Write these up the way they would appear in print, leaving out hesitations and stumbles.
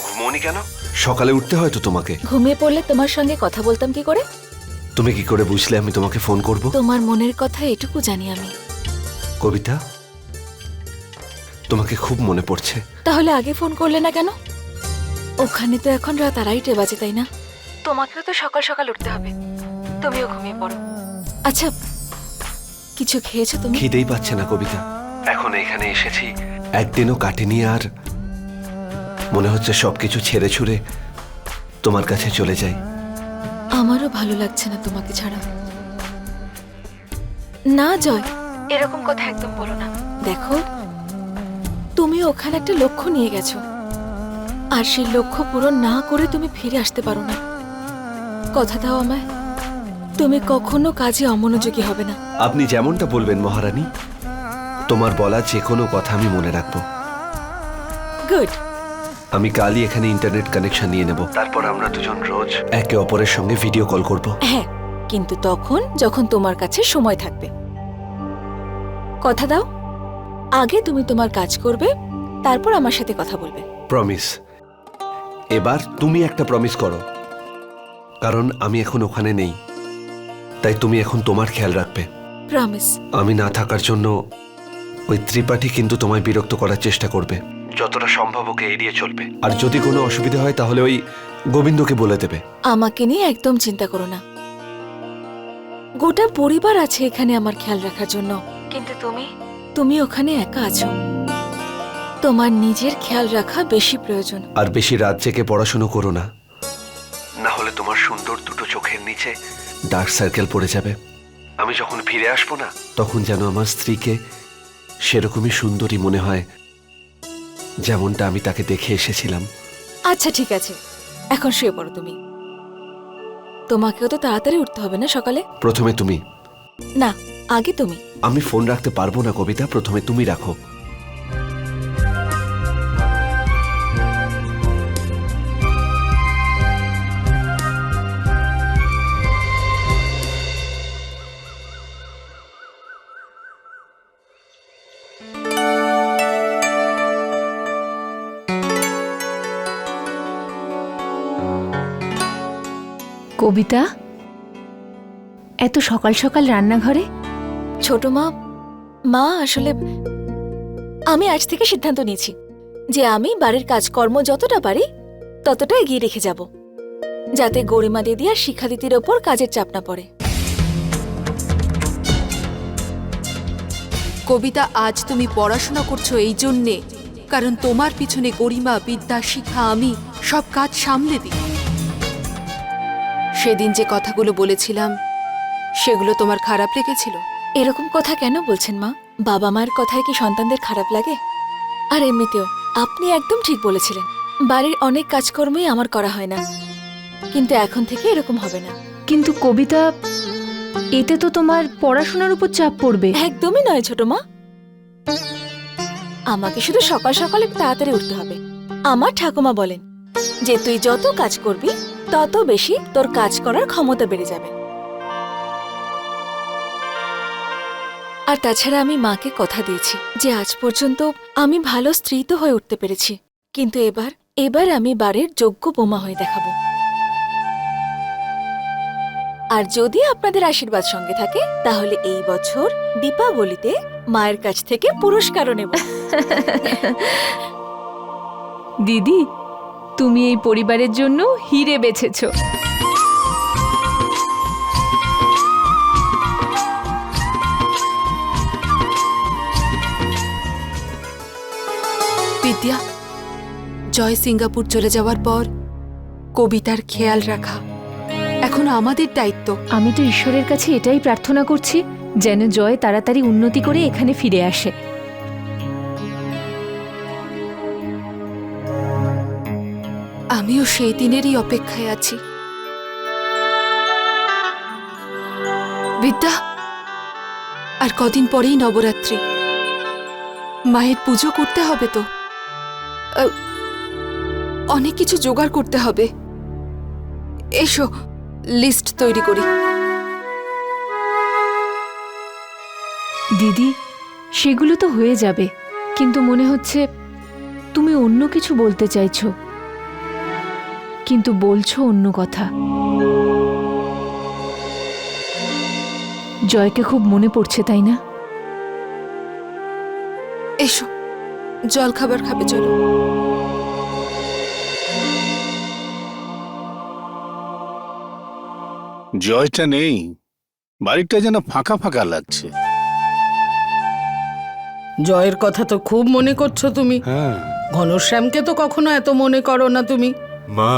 ঘুমোনি কেন? সকালে উঠতে হয় তো তোমাকে। ঘুমিয়ে পড়লে তোমার সঙ্গে কথা বলতাম কি করে? তুমি কি করে বুঝলে আমি তোমাকে ফোন করব? তোমার মনের কথা এটুকু জানি আমি। কবিতা, তোমাকে খুব মনে পড়ছে। তাহলে আগে ফোন করলে না কেন? ওখানে তো এখন রাত 2:30 বাজে, তাই না? তোমাকেও তো সকাল সকাল উঠতে হবে, তুমিও ঘুমিয়ে পড়ো। আচ্ছা, কিছু খেয়েছো তুমি? খিদেই পাচ্ছে না কবিতা। এখন এখানে এসেছি, একদিনও কাটেনি, আর মনে হচ্ছে সবকিছু ছেড়ে ছুড়ে তোমার কাছে চলে যাই। আমারও ভালো লাগছে না তোমাকে ছাড়া। না জয়, এরকম কথা একদম বলো না। দেখো, তুমি ওখানে একটা লক্ষ্য নিয়ে গেছো, আর সেই লক্ষ্য পূরণ না করে তুমি ফিরে আসতে পারো না। কথা দাও আমায়, তুমি কখনো কাজে অমনোযোগী হবে না। আপনি যেমনটা বলবেন মহারানী, তোমার বলা যে কোনো কথা আমি মনে রাখবো। গুড। আমি কালই এখানে ইন্টারনেট কানেকশন নিয়ে নেব, তারপর আমরা দুজন রোজ একে অপরের সঙ্গে ভিডিও কল করব। হ্যাঁ, কিন্তু তখন যখন তোমার কাছে সময় থাকবে। কথা দাও, আগে তুমি তোমার কাজ করবে, তারপর আমার সাথে কথা বলবে। প্রমিস। এবার তুমি একটা প্রমিস করো, কারণ আমি এখন ওখানে নেই, তাই তুমি এখন তোমার খেয়াল রাখবে। প্রমিস। আমি না থাকার জন্য ওই ত্রিপাঠী কিন্তু তোমায় বিরক্ত করার চেষ্টা করবে, যতটা সম্ভব ওকে এড়িয়ে চলবে। আর যদি কোনো অসুবিধা হয় তাহলে ওই গোবিন্দকে বলে দেবে। আমাকে নিয়ে একদম চিন্তা করো না, গোটা পরিবার আছে এখানে আমার খেয়াল রাখার জন্য। কিন্তু তুমি ওখানে একা আছো, তোমার নিজের খেয়াল রাখা বেশি প্রয়োজন। আর বেশি রাত জেগে পড়াশুনো করো না, না হলে তোমার সুন্দর দুটো চোখের নিচে ডার্ক সার্কেল পড়ে যাবে। আমি যখন ফিরে আসবো না, তখন যেন আমার স্ত্রীকে সেরকমই সুন্দরী মনে হয়, যেমনটা আমি তাকে দেখে এসেছিলাম। আচ্ছা ঠিক আছে, এখন শুয়ে পড়ো তুমি। তোমাকেও তো তাড়াতাড়ি উঠতে হবে না সকালে? প্রথমে তুমি। না, আগে তুমি। আমি ফোন রাখতে পারবো না কবিতা, প্রথমে তুমি রাখো। কবিতা, এত সকাল সকাল রান্নাঘরে? ছোট মা আসলে আমি আজ থেকে সিদ্ধান্ত নিয়েছি যে আমি বাড়ির কাজকর্ম যতটা পারি ততটা এগিয়ে রেখে যাব, যাতে গরিমা দিদি আর শিখা দিদির ওপর কাজের চাপ না পড়ে। কবিতা, আজ তুমি পড়াশোনা করছো এই জন্যে কারণ তোমার পিছনে গরিমা, বিদ্যা, শিখা, আমি সব কাজ সামলে দিই। সেদিন যে কথাগুলো বলেছিলাম সেগুলো তোমার খারাপ লেগেছিল? এরকম কথা কেন বলছেন মা? বাবা মায়ের কথায় কি সন্তানদের খারাপ লাগে? আর এমনিতেও আপনি একদম ঠিক বলেছিলেন, বাড়ির অনেক কাজকর্মই আমার করা হয় না, কিন্তু এখন থেকে এরকম হবে না। কিন্তু কবিতা, এতে তো তোমার পড়াশোনার উপর চাপ পড়বে। একদমই নয় ছোট মা, আমাকে শুধু সকাল সকাল একটু তাড়াতাড়ি উঠতে হবে। আমার ঠাকুমা বলেন যে তুই যত কাজ করবি তত বেশি তোর কাজ করার ক্ষমতা বেড়ে যাবে। আর তাছাড়া আমি মাকে কথা দিয়েছি যে আজ পর্যন্ত আমি ভালো স্ত্রী তো হয়ে উঠতে পেরেছি, কিন্তু এবার আমি বাড়ির যোগ্য বোমা হয়ে দেখাবো। আর যদি আপনাদের আশীর্বাদ সঙ্গে থাকে তাহলে এই বছর দীপাবলিতে মায়ের কাছ থেকে পুরস্কারও নেব। দিদি, তুমি এই পরিবারের জন্য হিরে বেছেছো। বিদ্যা, জয় সিঙ্গাপুর চলে যাওয়ার পর কবিতার খেয়াল রাখা এখন আমাদের দায়িত্ব। আমি তো ঈশ্বরের কাছে এটাই প্রার্থনা করছি, যেন জয় তাড়াতাড়ি উন্নতি করে এখানে ফিরে আসে। আমিও সেই দিনেরই অপেক্ষায় আছি। বিদ্যা, আর কদিন পরেই নবরাত্রি, মায়ের পুজো করতে হবে তো, অনেক কিছু জোগাড় করতে হবে। এসো লিস্ট তৈরি করি। দিদি, সেগুলো তো হয়ে যাবে, কিন্তু মনে হচ্ছে তুমি অন্য কিছু বলতে চাইছো। কিন্তু বলছো অন্য কথা। জয়কে খুব মনে পড়ছে, তাই না? এসো, জল খাবার খাবে, চলো। জয়টা নেই, বাড়িটা যেন ফাঁকা ফাঁকা লাগছে। জয়ের কথা তো খুব মনে করছো তুমি। হ্যাঁ, ঘনশ্যামকে তো কখনো এত মনে করো না তুমি। মা,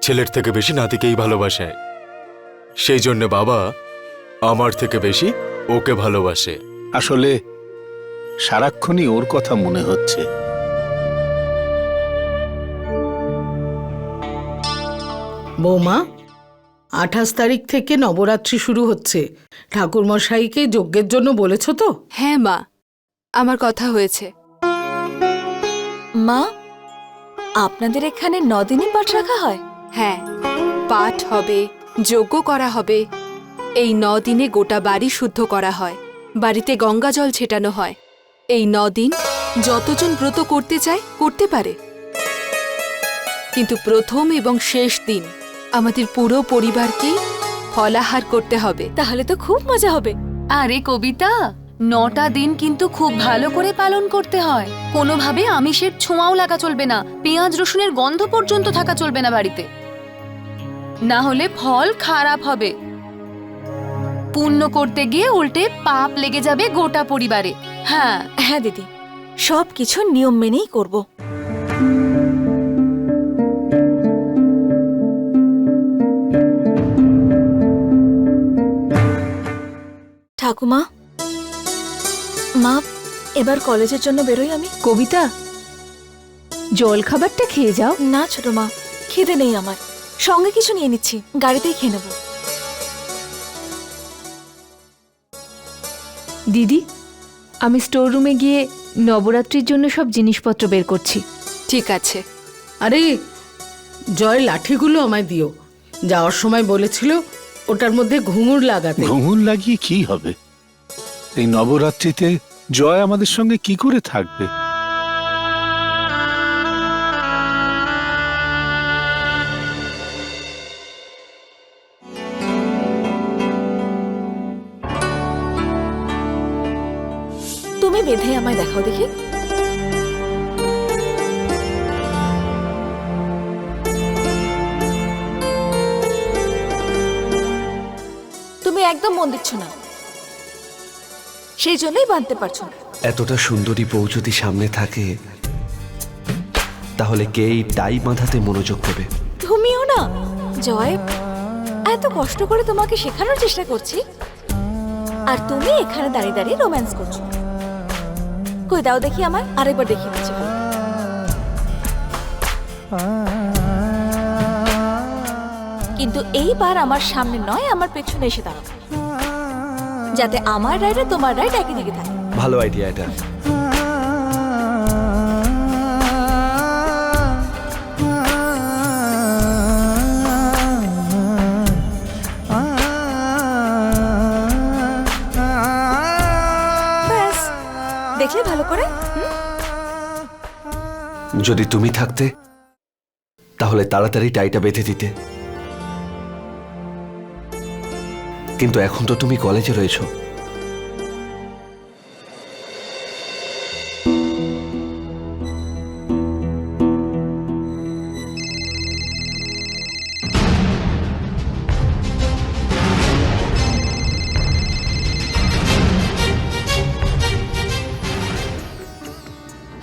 ছেলের থেকে বেশি নাতিকেই ভালোবাসে, সেই জন্য বাবা আমার থেকে বেশি ওকে ভালোবাসে। আসলে সারাক্ষণই ওর কথা মনে হচ্ছে। বৌমা, 28 তারিখ থেকে নবরাত্রি শুরু হচ্ছে। ঠাকুরমশাইকে যজ্ঞের জন্য বলেছো তো? হ্যাঁ মা, আমার কথা হয়েছে। মা, আপনাদের এখানে 9 দিনই পাঠ রাখা হয়? হ্যাঁ, পাঠ হবে, যজ্ঞ করা হবে। এই 9 দিনে গোটা বাড়ি শুদ্ধ করা হয়, বাড়িতে গঙ্গা জল ছেটানো হয়। এই 9 দিন যতজন ব্রত করতে চায় করতে পারে, কিন্তু প্রথম এবং শেষ দিন আমাদের পুরো পরিবারকেই ফলাহার করতে হবে। তাহলে তো খুব মজা হবে। আরে কবিতা, 9টা দিন কিন্তু খুব ভালো করে পালন করতে হয়। কোনোভাবে আমিষের ছোঁয়াও লাগা চলবে না, পেঁয়াজ রসুনের গন্ধ পর্যন্ত থাকা চলবে না বাড়িতে, না হলে ফল খারাপ হবে। পুণ্য করতে গিয়ে উল্টে পাপ লেগে যাবে গোটা পরিবারে। হ্যাঁ হ্যাঁ দিদি, সব কিছু নিয়ম মেনেই করব। ঠাকুমা, মা, এবার কলেজের জন্য বেরোই আমি। কবিতা, জল খাবারটা খেয়ে যাও। না ছোট মা, খিদে নেই আমার, সঙ্গে কিছু নিয়ে নিচ্ছি, গাড়িতেই খেয়ে নেব। দিদি, আমি স্টোর রুমে গিয়ে নবরাত্রির জন্য সব জিনিসপত্র বের করছি। ঠিক আছে। আরে, জয় লাঠিগুলো আমায় দিও। যাওয়ার সময় বলেছিল ওটার মধ্যে ঘুঙুর লাগাতে। ঘুঙুর লাগিয়ে কি হবে? এই নবরাত্রিতে জয় আমাদের সঙ্গে কি করে থাকবে? তুমি বেঁধে আমায় দেখাও দেখি। তুমি একদম মন দিচ্ছ না, সেই জন্যই বাঁধতে পারছো না। এতটা সুন্দরী বউ যদি সামনে থাকে, তাহলে কে এই টাই বাঁধাতে মনোযোগ দেবে? তুমিও না জয়, এত কষ্ট করে তোমাকে শেখানোর চেষ্টা করছি, আর তুমি এখানে দাঁড়িয়ে দাঁড়িয়ে রোম্যান্স করছো। কই দাও দেখি আমায়, আরেকবার দেখিয়ে দিচ্ছি। কিন্তু এইবার আমার সামনে নয়, আমার পেছনে এসে দাঁড়াও, যাতে আমার রাইড আর তোমার রাইড একই দিকে থাকে। ভালো আইডিয়া এটা। ব্যাস, দেখলে ভালো করে। যদি তুমি থাকতে, তাহলে তাড়াতাড়ি টাইটা বেঁধে দিতে, কিন্তু এখন তো তুমি কলেজে রয়েছো।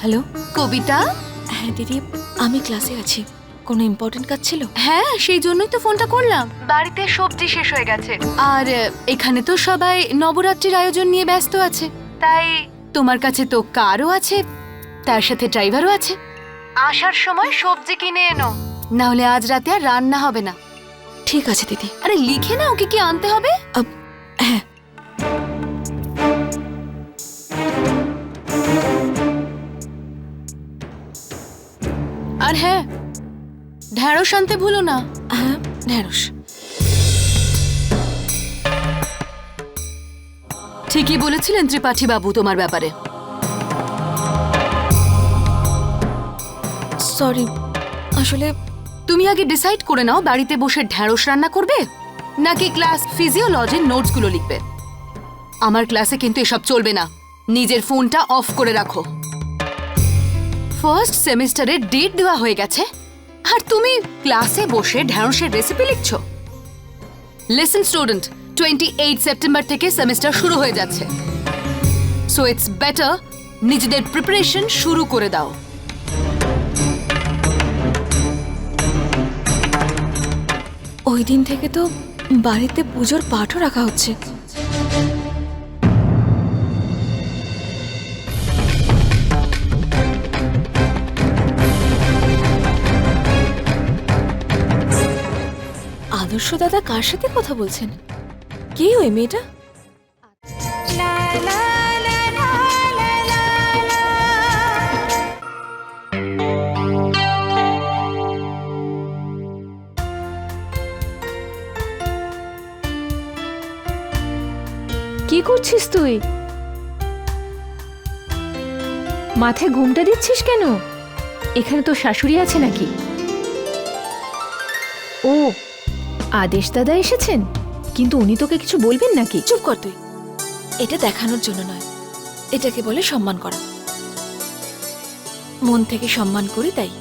হ্যালো কবিতা। হ্যাঁ দিদি, আমি ক্লাসে আছি। কোনো ইম্পর্টেন্ট কাজ ছিল? হ্যাঁ, সেই জন্যই তো ফোনটা করলাম। বাড়িতে সবজি শেষ হয়ে গেছে, আর এখানে তো সবাই নবরাত্রির আয়োজন নিয়ে ব্যস্ত আছে, তাই তোমার কাছে তো কারও আছে, তার সাথে ড্রাইভারও আছে। আসার সময় সবজি কিনে এনো, না হলে আজ রাতে আর রান্না হবে না। ঠিক আছে দিদি। আরে লিখে নাও কি কি আনতে হবে। হ্যাঁ, আর হ্যাঁ, ঢ্যাঁড়স আনতে ভুলো না। হ্যাঁ, ঢ্যাঁড়স। ঠিকই বলেছিলেন ত্রিপাঠী বাবু তোমার ব্যাপারে। সরি, আসলে তুমি আগে ডিসাইড করে নাও বাড়িতে বসে ঢ্যাঁড়স রান্না করবে নাকি ক্লাস ফিজিওলজির নোটসগুলো লিখবে। আমার ক্লাসে কিন্তু এসব চলবে না। নিজের ফোনটা অফ করে রাখো। ফার্স্ট সেমিস্টারের ডেট দেওয়া হয়ে গেছে আর তুমি ক্লাসে বসে ঢ্যাঁড়সের রেসিপি লিখছো। লিসেন স্টুডেন্ট, 28 সেপ্টেম্বর থেকে সেমিস্টার শুরু হয়ে যাচ্ছে। সো ইটস বেটার নিজেদের প্রিপারেশন শুরু করে দাও। ওই দিন থেকে তো বাড়িতে পুজোর পাঠও রাখা হচ্ছে। আদর্শ দাদা কার সাথে কথা বলছেন? কে ওই মেয়েটা? কি করছিস তুই? মাথায় ঘুমটা দিচ্ছিস কেন? এখানে তো শাশুড়ি আছে নাকি? ও, আদেশ দাদা এসেছেন, কিন্তু উনি তোকে কিছু বলবেন নাকি? চুপ কর তুই। এটা দেখানোর জন্য নয়, এটাকে বলে সম্মান করা। মন থেকে সম্মান করি তাই।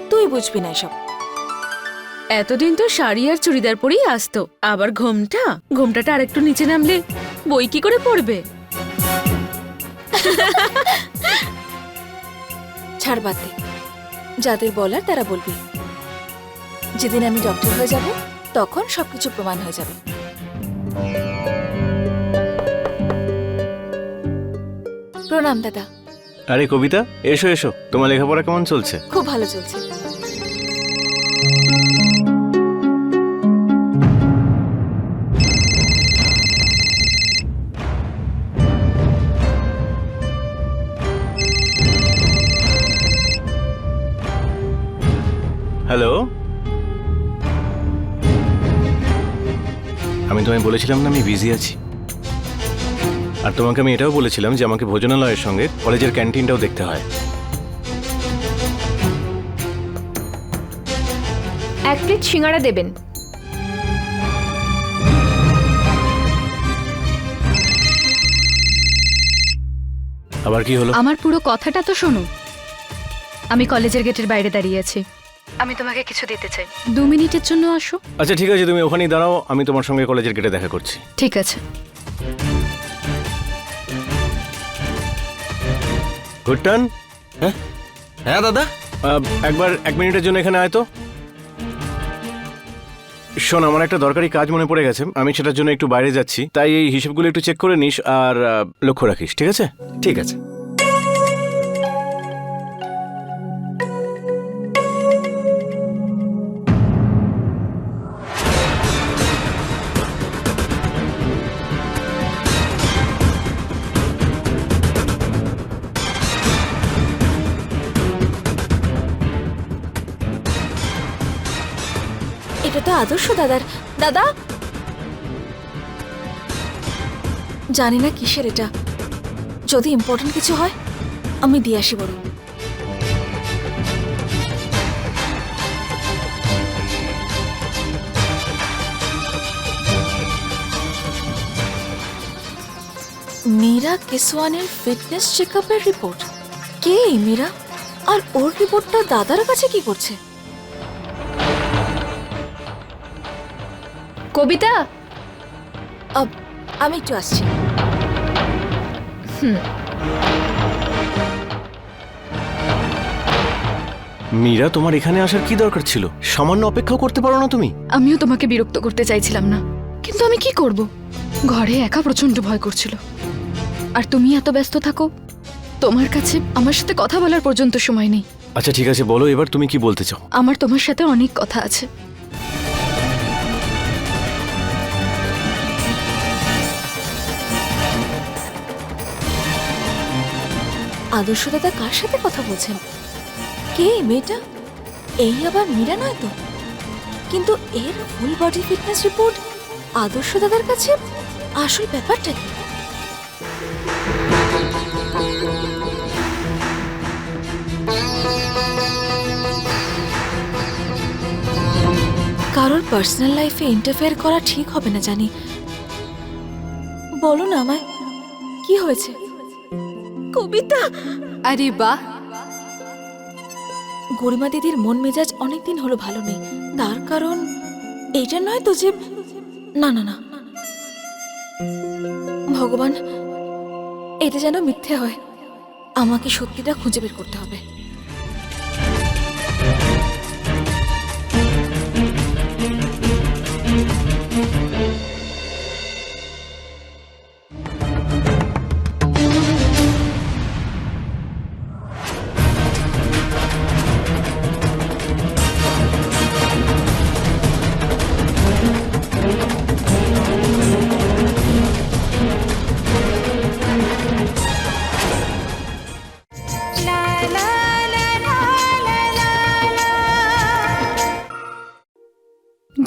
তুই বুঝবি না এসব। এতদিন তো শাড়ি আর চুড়িদার পরেই আসতো, আবার ঘোমটাটা আরেকটু নিচে নামলে বই কি করে পড়বে? ছাড় বাদ দে, যাদের বলার তারা বলবি। যেদিন আমি ডক্টর হয়ে যাব তখন সবকিছু প্রমাণ হয়ে যাবে। প্রণাম দাদা। আরে কবিতা, এসো এসো, তোমার লেখাপড়া কেমন চলছে? খুব ভালো চলছে। হ্যালো, আমি তোমায় বলেছিলাম না আমি বিজি আছি। আর তোমাকে আমি এটাও বলেছিলাম যে আমাকে ভোজনালয়ের সঙ্গে কলেজের ক্যান্টিনটাও দেখতে হয়। এক প্লেট সিঙ্গাড়া দেবেন। আবার কি হলো? আমার পুরো কথাটা তো শোনো। আমি কলেজের গেটের বাইরে দাঁড়িয়ে আছি, আমি তোমাকে কিছু দিতে চাই। 2 মিনিটের জন্য আসো। আচ্ছা ঠিক আছে, তুমি ওখানেই দাঁড়াও, আমি তোমার সঙ্গে কলেজের গেটে দেখা করছি। ঠিক আছে। ঘুরটান, হ্যাঁ দাদা। একবার 1 মিনিটের জন্য এখানে আয় তো। শোন, আমার একটা দরকারি কাজ মনে পড়ে গেছে, আমি সেটার জন্য একটু বাইরে যাচ্ছি, তাই এই হিসেবগুলো একটু চেক করে নিস আর লক্ষ্য রাখিস, ঠিক আছে? ঠিক আছে। এটা তো আদর্শ দাদার। দাদা, জানি না কিসের এটা। যদি ইম্পর্টেন্ট কিছু হয় আমি দিয়ে আসি বড়। মীরা কেসওয়ানের ফিটনেস চেকআপের রিপোর্ট। কে এই মীরা? আর ওর রিপোর্টটা দাদার কাছে কি করছে? কবিতা, আমি একটু আসছি। মীরা, তোমার এখানে আসার কি দরকার ছিল? সামান্য অপেক্ষাও করতে পারো না তুমি? আমিও তোমাকে বিরক্ত করতে চাইছিলাম না, কিন্তু আমি কি করব? ঘরে একা প্রচন্ড ভয় করছিল। আর তুমি এত ব্যস্ত থাকো, তোমার কাছে আমার সাথে কথা বলার পর্যন্ত সময় নেই। আচ্ছা ঠিক আছে, বলো এবার তুমি কি বলতে চাও? আমার তোমার সাথে অনেক কথা আছে। আদর্শ দাদা কার সাথে কথা বলছেন? কে এই মেয়েটা? এই আবার মীরা নয় তো? কিন্তু এর ফুল বডি ফিটনেস রিপোর্ট আদর্শ দাদার কাছে। আসল ব্যাপারটা কি? কারোর পার্সোনাল লাইফে ইন্টারফেয়ার করা ঠিক হবে না জানি। বলো না আমায়, কি হয়েছে? কবিতা, আরে বাহ, গরিমা দিদির মন মেজাজ অনেকদিন হলো ভালো নেই। তার কারণ এইটা নয় তো যে, না না না, ভগবান, এটা যেন মিথ্যে হয়। আমাকে সত্যিটা খুঁজে বের করতে হবে।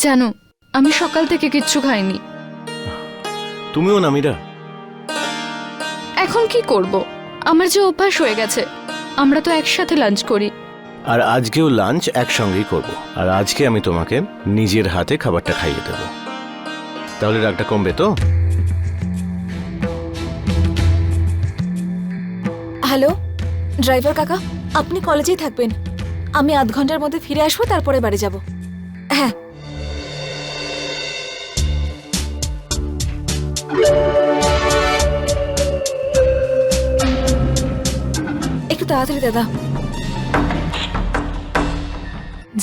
জানো, আমি সকাল থেকে কিচ্ছু খাইনি। তুমিও না মীরা? এখন কি করব? আমার যে অভ্যাস হয়ে গেছে, আমরা তো একসাথে লাঞ্চ করি। আর আজকেও লাঞ্চ একসঙ্গেই করব। আর আজকে আমি তোমাকে নিজের হাতে খাবারটা খাইয়ে দেব। তাহলে রাগটা কমবে তো? হ্যালো ড্রাইভার কাকা, আপনি কলেজেই থাকবেন। আমি আধ ঘন্টার মধ্যে ফিরে আসবো, তারপরে বাড়ি যাব। হ্যাঁ, একটু তাড়াতাড়ি দাদা।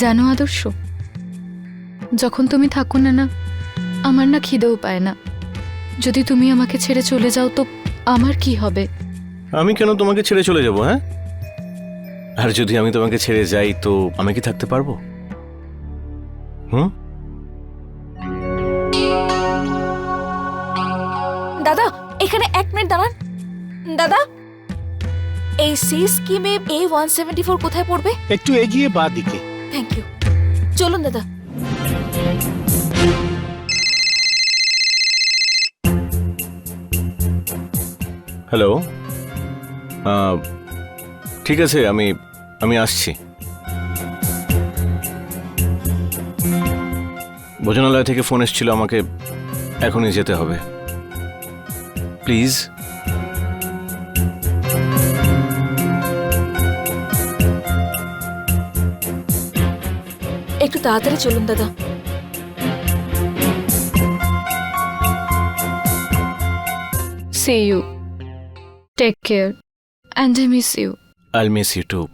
জানো আদর্শ, যখন তুমি থাকো না না, আমার না খিদেও পায় না। যদি তুমি আমাকে ছেড়ে চলে যাও তো আমার কি হবে? আমি কেন তোমাকে ছেড়ে চলে যাব? হ্যাঁ, আর যদি আমি তোমাকে ছেড়ে যাই তো আমি কি থাকতে পারবো? দাদা, এখানে 1 মিনিট দাঁড়ান। দাদা, এই সি স্কিমে A174 কোথায় পড়বে? একটু এগিয়ে বা দিকে। Thank you. চলুন দাদা। হ্যালো, ঠিক আছে, আমি আসছি। ভোজনালয় থেকে ফোন এসেছিল, আমাকে এখনই যেতে হবে। প্লিজ। একটু তাড়াতাড়ি চলুন দাদা। See you. Take care. And I miss you. I'll miss you too.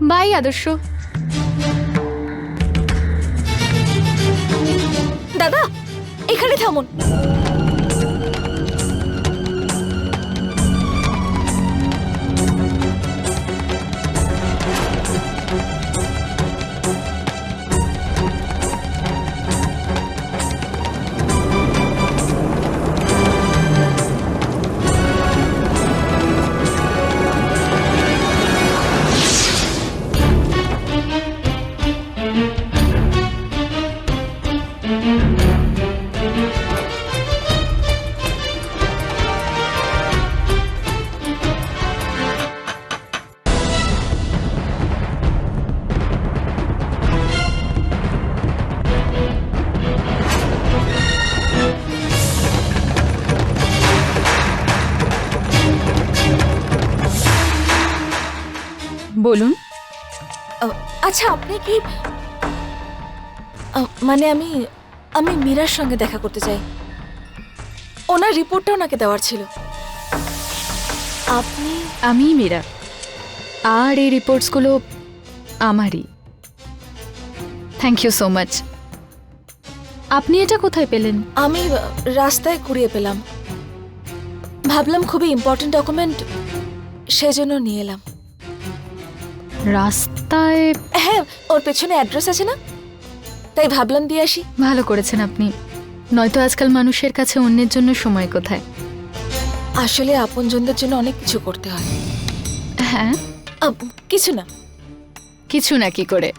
Bye Adarsh. দাদা, এখানে থামুন। বলুন। আচ্ছা, আপনি কি, মানে আমি মীরার সঙ্গে দেখা করতে চাই। ওনার রিপোর্টটা ওনাকে দেওয়ার ছিল। আপনি? আমি মীরা, আর এই রিপোর্টসগুলো আমারই। Thank you so much. আপনি এটা কোথায় পেলেন? আমি রাস্তায় কুড়িয়ে পেলাম, ভাবলাম খুবই ইম্পর্টেন্ট ডকুমেন্ট, সেজন্য নিয়ে এলাম। রাস্তায়? হ্যাঁ, ওর পেছনে অ্যাড্রেস আছে না, তাই ভাবলাম দিয়ে আসি। ভালো করেছেন আপনি, নয়তো আজকাল মানুষের কাছে অন্যের জন্য সময় কোথায়। আসলে আপনজনদের জন্য অনেক কিছু করতে হয়। হ্যাঁ, কিছু না। কিছু না কি করে?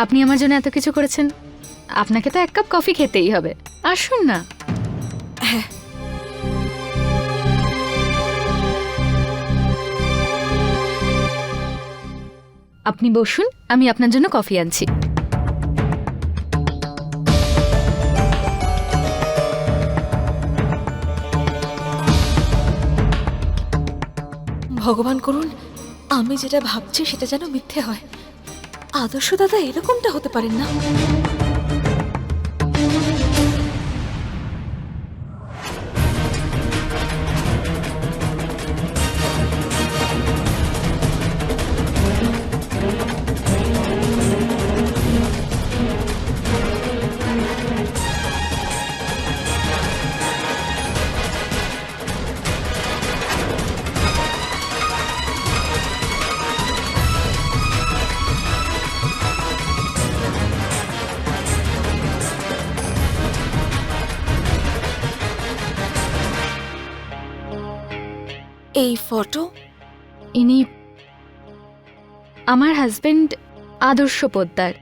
আপনি আমার জন্য এত কিছু করেছেন, আপনাকে তো 1 কাপ কফি খেতেই হবে। আসুন না। হ্যাঁ, আপনি বসুন, আমি আপনার জন্য কফি আনছি। ভগবান করুন আমি যেটা ভাবছি সেটা যেন মিথ্যে হয়। আদর্শ দাদা এরকমটা হতে পারেন না। এই ফটো ইনি আমার হাজবেন্ড আদর্শ পোদ্দার।